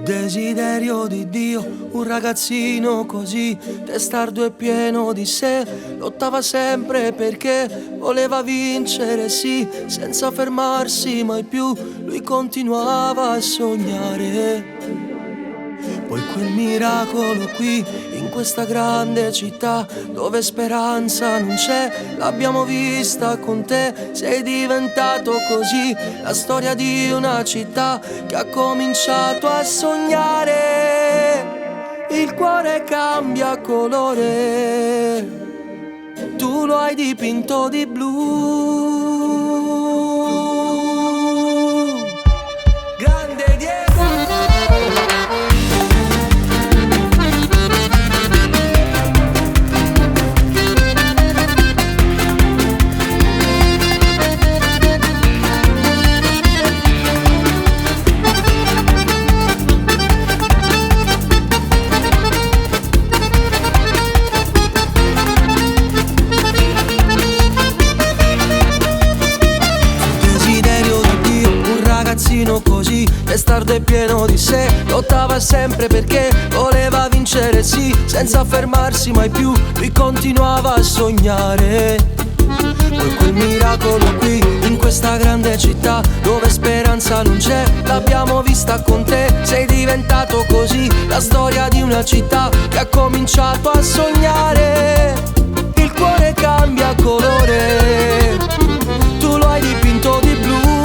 Desiderio di Dio, un ragazzino così, testardo e pieno di sé. Lottava sempre perché voleva vincere, sì, senza fermarsi mai più. Lui continuava a sognare. Poi quel miracolo qui, in questa grande città, dove speranza non c'è, l'abbiamo vista con te. Sei diventato così, la storia di una città che ha cominciato a sognare. Il cuore cambia colore, tu lo hai dipinto di blu. Grande Diego. Così, testardo e pieno di sé, lottava sempre perché voleva vincere, sì, senza fermarsi mai più, lui continuava a sognare. Poi quel miracolo qui, in questa grande città, dove speranza non c'è, l'abbiamo vista con te. Sei diventato così, la storia di una città che ha cominciato a sognare. Il cuore cambia colore, tu lo hai dipinto di blu.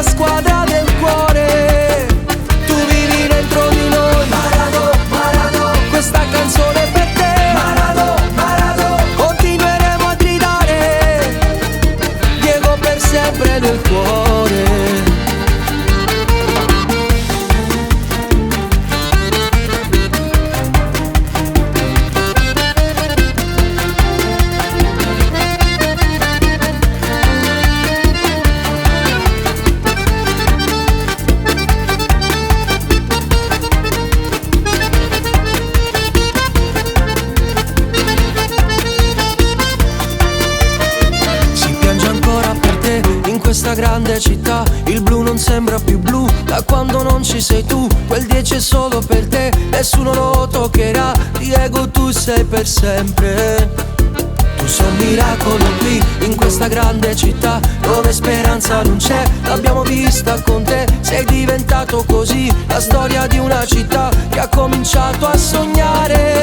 Squadra del cuore, tu vivi dentro di noi. Maradona, Maradona, questa canzone è per te. Maradona, Maradona, continueremo a gridare Diego per sempre nel cuore. Questa grande città, il blu non sembra più blu da quando non ci sei tu. Quel 10 è solo per te, nessuno lo toccherà. Diego, tu sei per sempre. Tu sei un miracolo qui, in questa grande città, dove speranza non c'è, l'abbiamo vista con te. Sei diventato così, la storia di una città che ha cominciato a sognare.